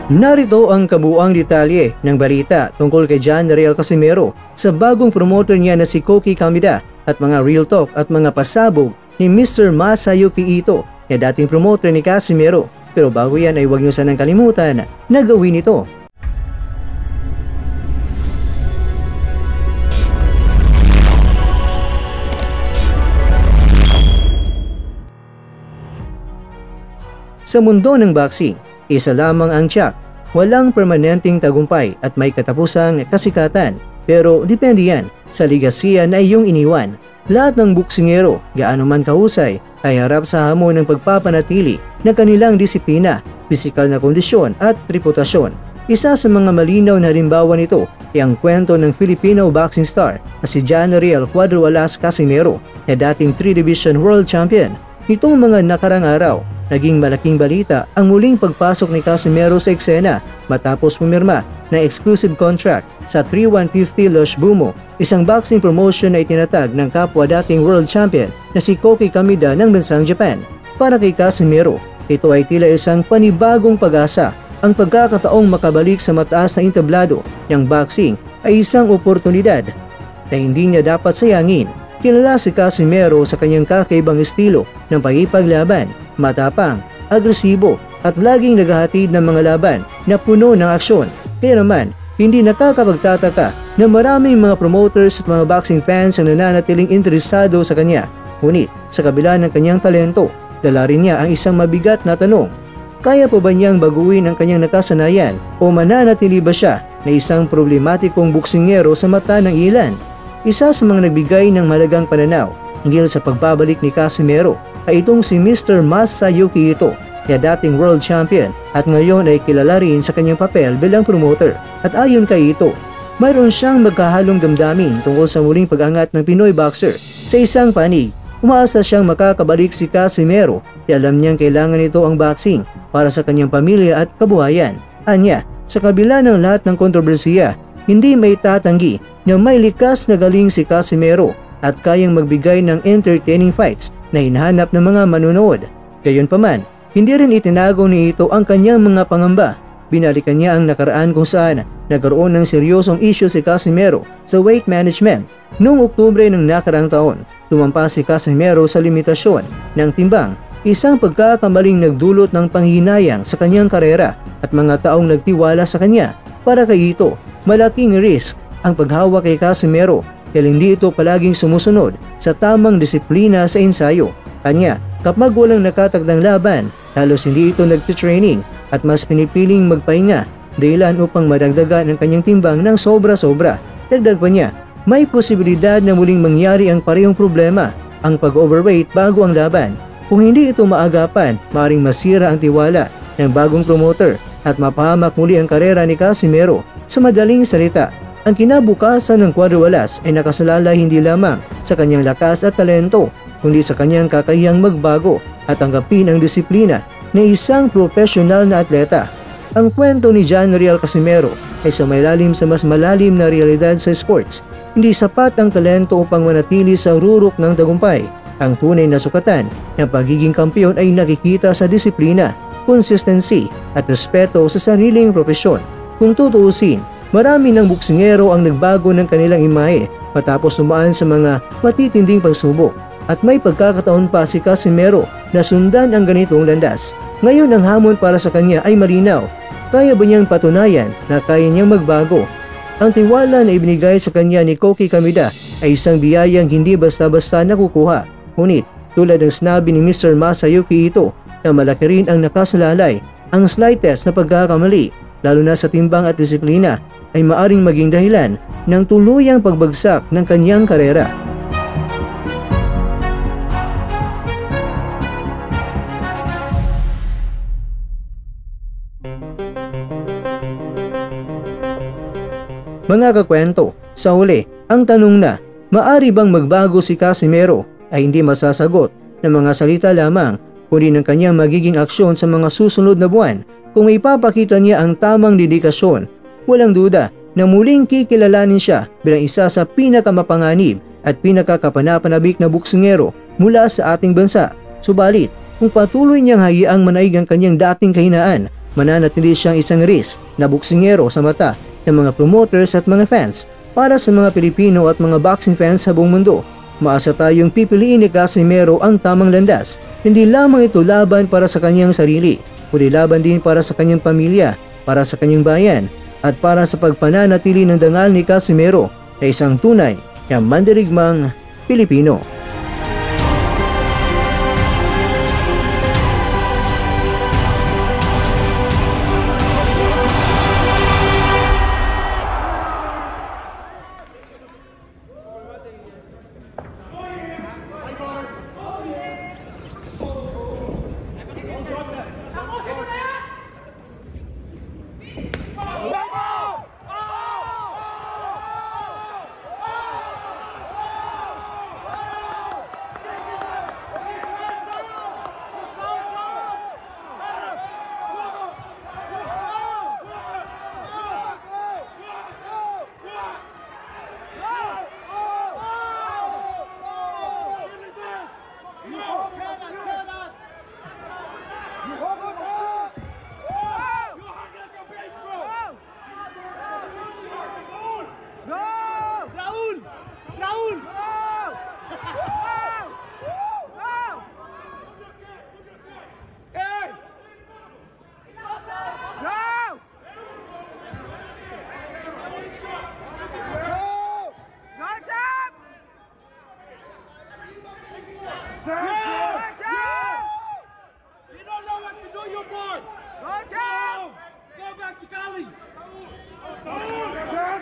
Narito ang kabuuang detalye ng balita tungkol kay John Riel Casimero sa bagong promoter niya na si Koki Kamida at mga real talk at mga pasabog ni Mr. Masayuki Ito na dating promoter ni Casimero. Pero bago yan ay huwag niyo sanang kalimutan na gawin ito. Sa mundo ng boxing, isa lamang ang tiyak, walang permanenteng tagumpay at may katapusang kasikatan. Pero depende yan sa ligasiya na iyong iniwan. Lahat ng boksingero, gaano man kahusay, ay harap sa hamon ng pagpapanatili ng kanilang disiplina, pisikal na kondisyon at reputasyon. Isa sa mga malinaw na halimbawa nito ay ang kwento ng Filipino boxing star na si John Riel Cuadro-Alas Casimero na dating 3-division world champion. Nitong mga nakarang araw, naging malaking balita ang muling pagpasok ni Casimero sa eksena matapos pumirma ng exclusive contract sa 3150 Los Bumo, isang boxing promotion na itinatag ng kapwa dating world champion na si Koki Kamida ng bansang Japan. Para kay Casimero, ito ay tila isang panibagong pag-asa. Ang pagkakataong makabalik sa mataas na entablado ng boxing ay isang oportunidad na hindi niya dapat sayangin. Kilala si Casimero sa kanyang kakaibang estilo ng pagipaglaban, matapang, agresibo at laging naghahatid ng mga laban na puno ng aksyon. Kaya naman, hindi nakakapagtataka na maraming mga promoters at mga boxing fans ang nananatiling interesado sa kanya. Ngunit sa kabila ng kanyang talento, dala rin niya ang isang mabigat na tanong. Kaya pa ba niyang baguhin ang kanyang nakasanayan o mananatili ba siya na isang problematikong boksingero sa mata ng ilan? Isa sa mga nagbigay ng mahalagang pananaw hinggil sa pagbabalik ni Casimero ay itong si Mr. Masayuki Ito na dating world champion at ngayon ay kilala rin sa kanyang papel bilang promoter. At ayon kay Ito, mayroon siyang magkahalong damdamin tungkol sa muling pag-angat ng Pinoy boxer. Sa isang panig, umaasa siyang makakabalik si Casimero at alam niyang kailangan ito ang boxing para sa kanyang pamilya at kabuhayan. Anya, sa kabila ng lahat ng kontrobersiya, hindi may tatanggi na may likas na galing si Casimero at kayang magbigay ng entertaining fights na hinahanap ng mga manunood. Gayunpaman, hindi rin itinago ni Ito ang kanyang mga pangamba. Binalikan niya ang nakaraan kung saan nagkaroon ng seryosong issue si Casimero sa weight management. Noong Oktubre ng nakarang taon, lumampas si Casimero sa limitasyon ng timbang, isang pagkakamaling nagdulot ng panghinayang sa kanyang karera at mga taong nagtiwala sa kanya. Para kay Ito, malaking risk ang paghawak kay Casimero dahil hindi ito palaging sumusunod sa tamang disiplina sa ensayo. Kanya, kapag walang nakatagdang laban, halos hindi ito nagtitraining at mas pinipiling magpahinga dahilan upang madagdagan ang kanyang timbang ng sobra-sobra. Dagdag pa niya, may posibilidad na muling mangyari ang parehong problema, ang pag-overweight bago ang laban. Kung hindi ito maagapan, maaaring masira ang tiwala ng bagong promoter at mapahamak muli ang karera ni Casimero. Sa madaling salita, ang kinabukasan ng Cuadro-Alas ay nakasalalay hindi lamang sa kanyang lakas at talento, kundi sa kanyang kakayahang magbago at tanggapin ang disiplina ng isang profesional na atleta. Ang kwento ni John Riel Casimero ay sumailalim sa mas malalim na realidad sa sports. Hindi sapat ang talento upang manatili sa rurok ng tagumpay. Ang tunay na sukatan ng pagiging kampiyon ay nakikita sa disiplina, consistency at respeto sa sariling propesyon. Kung tutuusin, marami ng boksingero ang nagbago ng kanilang imahe matapos sumaan sa mga matitinding pagsubok. At may pagkakataon pa si Casimero na sundan ang ganitong landas. Ngayon ang hamon para sa kanya ay malinaw. Kaya ba niyang patunayan na kaya niyang magbago? Ang tiwala na ibinigay sa kanya ni Koki Kamida ay isang biyayang hindi basta-basta nakukuha. Ngunit tulad ng sinabi ni Mr. Masayuki Ito na malaki rin ang nakasalalay, ang slightest na pagkakamali, lalo na sa timbang at disiplina, ay maaring maging dahilan ng tuluyang pagbagsak ng kanyang karera. Mga kakwento, sa huli, ang tanong na, maari bang magbago si Casimero ay hindi masasagot ng mga salita lamang, kundi ng kanyang magiging aksyon sa mga susunod na buwan. Kung ipapakita niya ang tamang dedikasyon, walang duda na muling kikilalanin siya bilang isa sa pinakamapanganib at pinakakapanapanabik na boksingero mula sa ating bansa. Subalit, kung patuloy niyang hayaang manaig ang kanyang dating kahinaan, mananatili siyang isang risk na buksingero sa mata ng mga promoters at mga fans. Para sa mga Pilipino at mga boxing fans sa buong mundo, maasa tayong pipiliin ni Casimero ang tamang landas. Hindi lamang ito laban para sa kanyang sarili, kundi laban din para sa kanyang pamilya, para sa kanyang bayan, at para sa pagpananatili ng dangal ni Casimero na isang tunay na mandirigmang Pilipino.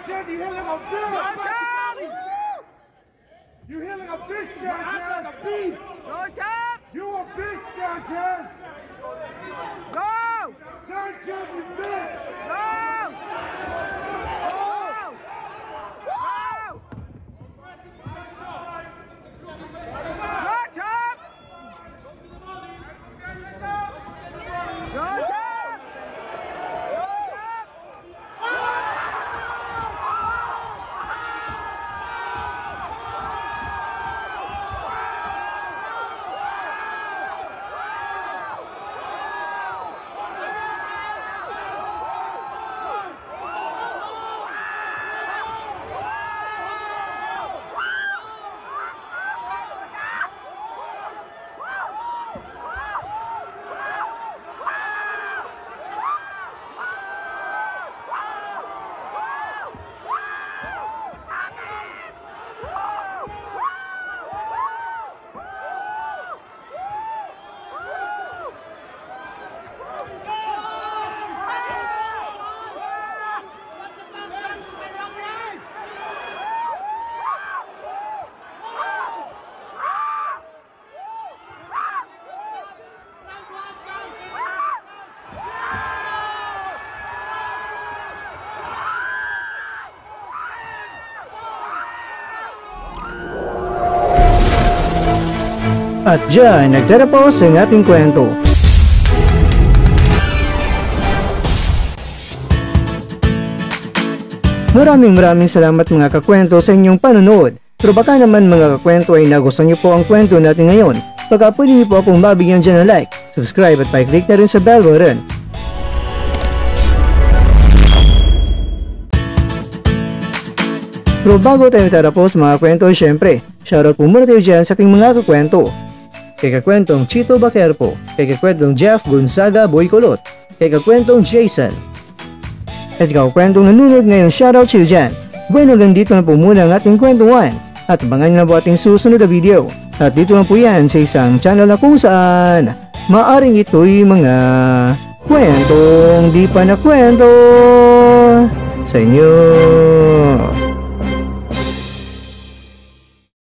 Sanchez, you hit like a bitch! You hit like a bitch, Sanchez! Like a beast! Go, Champ! You a bitch, Sanchez! Go! Sanchez, you bitch! Go! Go! Go, Champ! Go, Champ! At dyan, nagtatapos ang ating kwento. Maraming salamat mga kakwento sa inyong panonood. Pero baka naman mga kakwento ay nagustuhan niyo po ang kwento natin ngayon. Baka pwede niyo po akong mabigyan dyan ng like, subscribe at pa-click na rin sa bell button. Pero bago tayo tatapos mga kwento, syempre, shoutout po muna tayo dyan sa ating mga kakwento. Kay kakwentong Chito Baquerpo, kay kakwentong Jeff Gonzaga Boycolot, kay kakwentong Jason. At kakwentong nanonood ngayon, shoutout sa iyo dyan. Bueno, dito na po muna ang ating kwentuhan. At abangan nyo na po ating susunod na video. At dito lang po yan sa isang channel na kung saan maaring ito'y mga kwentong di pa na kwento sa inyo.